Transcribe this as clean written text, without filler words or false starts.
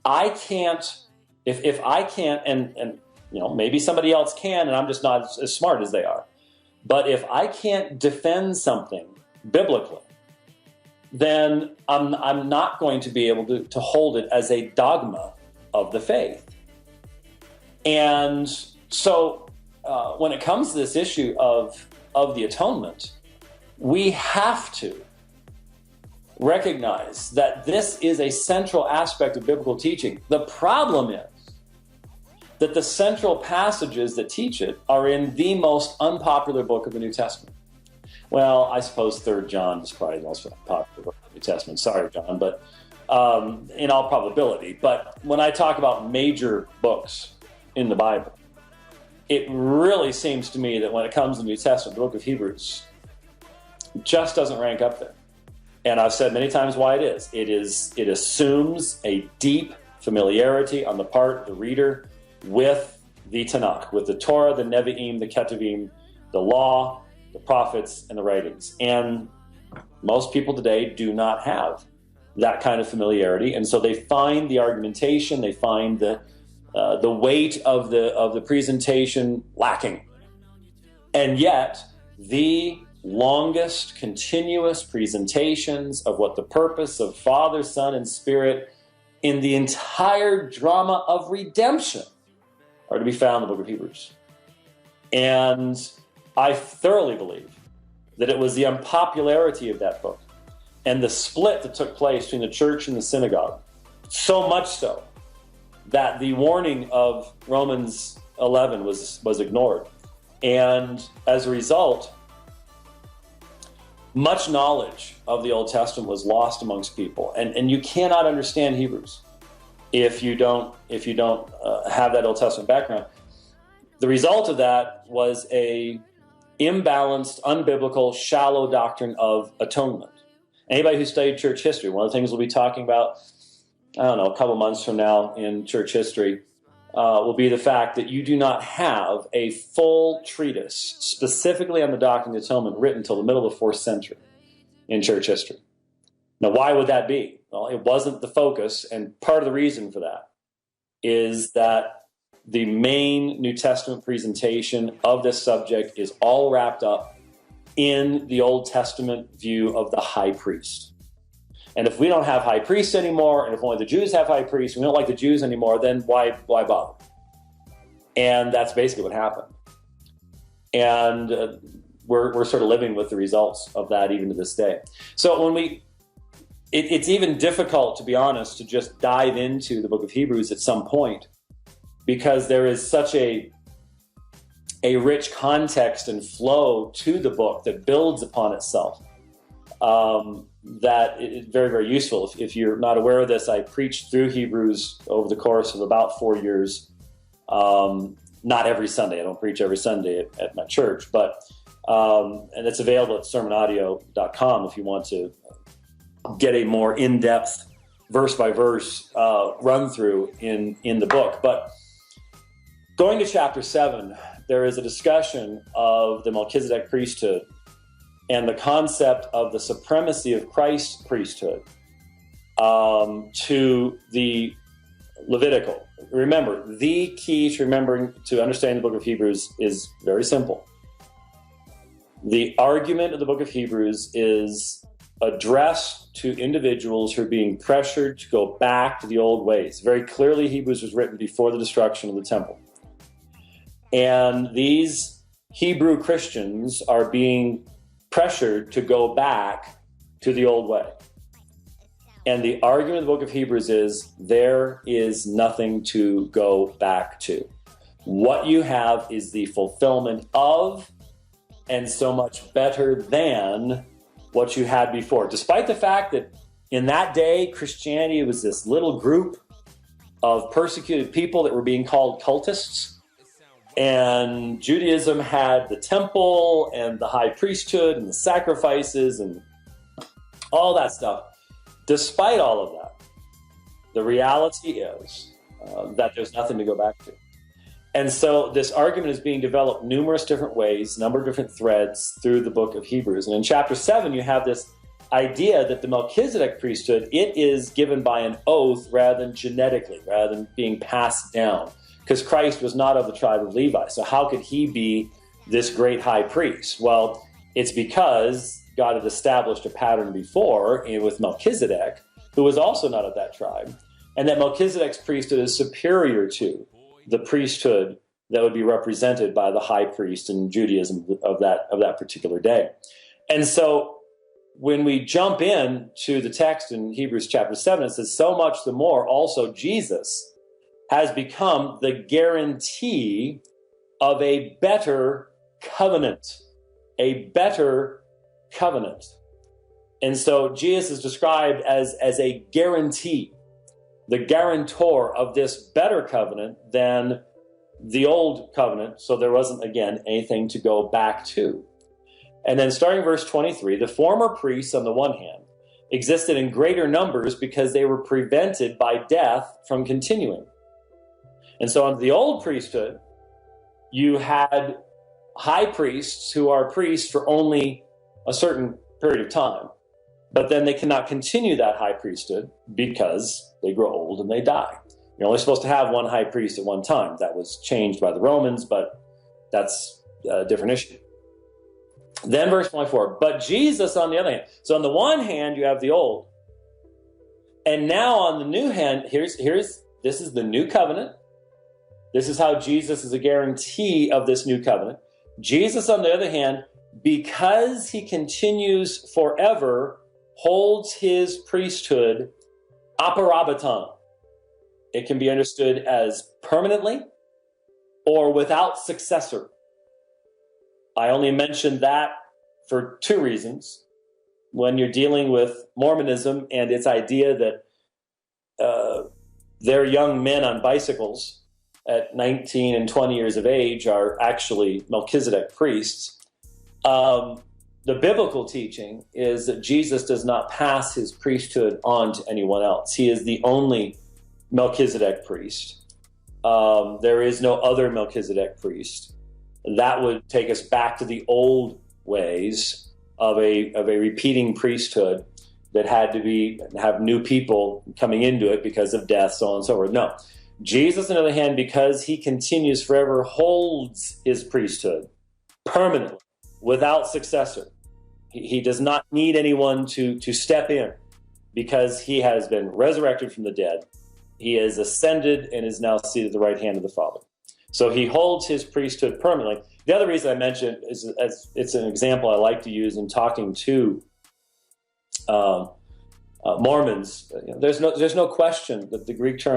I can't, if I can't, and maybe somebody else can, and I'm just not as smart as they are. But if I can't defend something biblically, then I'm not going to be able to hold it as a dogma of the faith. And so when it comes to this issue of the atonement, we have to recognize that this is a central aspect of biblical teaching. The problem is that the central passages that teach it are in the most unpopular book of the New Testament. Well, I suppose 3 John is probably the most popular book of the New Testament. Sorry, John, but in all probability. But when I talk about major books in the Bible, it really seems to me that when it comes to the New Testament, the book of Hebrews just doesn't rank up there. And I've said many times why it is. It assumes a deep familiarity on the part of the reader with the Tanakh, with the Torah, the Nevi'im, the Ketuvim, the law, the prophets, and the writings. And most people today do not have that kind of familiarity, and so they find the argumentation, they find the weight of the presentation lacking. And yet, the longest continuous presentations of what the purpose of Father, Son, and Spirit in the entire drama of redemption are to be found in the book of Hebrews. And I thoroughly believe that it was the unpopularity of that book and the split that took place between the church and the synagogue, so much so that the warning of Romans 11 was ignored. And as a result, much knowledge of the Old Testament was lost amongst people. And you cannot understand Hebrews if you don't have that Old Testament background. The result of that was a imbalanced, unbiblical, shallow doctrine of atonement. Anybody who studied church history, one of the things we'll be talking about, a couple months from now in church history, will be the fact that you do not have a full treatise specifically on the doctrine of the atonement written until the middle of the 4th century in church history. Now, why would that be? Well, it wasn't the focus, and part of the reason for that is that the main New Testament presentation of this subject is all wrapped up in the Old Testament view of the high priest. And if we don't have high priests anymore, and if only the Jews have high priests, we don't like the Jews anymore, then why bother? And that's basically what happened. And we're sort of living with the results of that even to this day. So it's even difficult, to be honest, to just dive into the book of Hebrews at some point, because there is such a rich context and flow to the book that builds upon itself. That is very, very useful. If you're not aware of this, I preached through Hebrews over the course of about 4 years. Not every Sunday. I don't preach every Sunday at my church, but and it's available at sermonaudio.com if you want to get a more in-depth, verse-by-verse run-through in the book. But going to chapter 7, there is a discussion of the Melchizedek priesthood and the concept of the supremacy of Christ's priesthood to the Levitical. Remember, the key to understanding the book of Hebrews is very simple. The argument of the book of Hebrews is addressed to individuals who are being pressured to go back to the old ways. Very clearly, Hebrews was written before the destruction of the temple. And these Hebrew Christians are being pressured to go back to the old way. And the argument of the book of Hebrews is there is nothing to go back to. What you have is the fulfillment of, and so much better than, what you had before. Despite the fact that in that day, Christianity was this little group of persecuted people that were being called cultists. And Judaism had the temple and the high priesthood and the sacrifices and all that stuff. Despite all of that, the reality is that there's nothing to go back to. And so this argument is being developed numerous different ways, a number of different threads through the book of Hebrews. And in chapter 7, you have this idea that the Melchizedek priesthood, it is given by an oath rather than genetically, rather than being passed down, because Christ was not of the tribe of Levi. So how could he be this great high priest? Well, it's because God had established a pattern before with Melchizedek, who was also not of that tribe, and that Melchizedek's priesthood is superior to the priesthood that would be represented by the high priest in Judaism of that particular day. And so when we jump in to the text in Hebrews chapter 7, it says, so much the more also Jesus has become the guarantee of a better covenant. A better covenant. And so Jesus is described as a guarantee, the guarantor of this better covenant than the old covenant. So there wasn't, again, anything to go back to. And then starting verse 23, the former priests on the one hand existed in greater numbers because they were prevented by death from continuing. And so under the old priesthood, you had high priests who are priests for only a certain period of time, but then they cannot continue that high priesthood because they grow old and they die. You're only supposed to have one high priest at one time. That was changed by the Romans, but that's a different issue. Then verse 24, but Jesus on the other hand. So on the one hand, you have the old. And now on the new hand, this is the new covenant. This is how Jesus is a guarantee of this new covenant. Jesus, on the other hand, because he continues forever, holds his priesthood aparabaton. It can be understood as permanently or without successor. I only mention that for two reasons. When you're dealing with Mormonism and its idea that their young men on bicycles at 19 and 20 years of age are actually Melchizedek priests. The biblical teaching is that Jesus does not pass his priesthood on to anyone else. He is the only Melchizedek priest. There is no other Melchizedek priest. That would take us back to the old ways of a repeating priesthood that had to have new people coming into it because of death, so on and so forth. No. Jesus, on the other hand, because he continues forever, holds his priesthood permanently, without successor. He does not need anyone to step in because he has been resurrected from the dead. He has ascended and is now seated at the right hand of the Father. So he holds his priesthood permanently. The other reason I mentioned is as it's an example I like to use in talking to Mormons. There's no question that the Greek term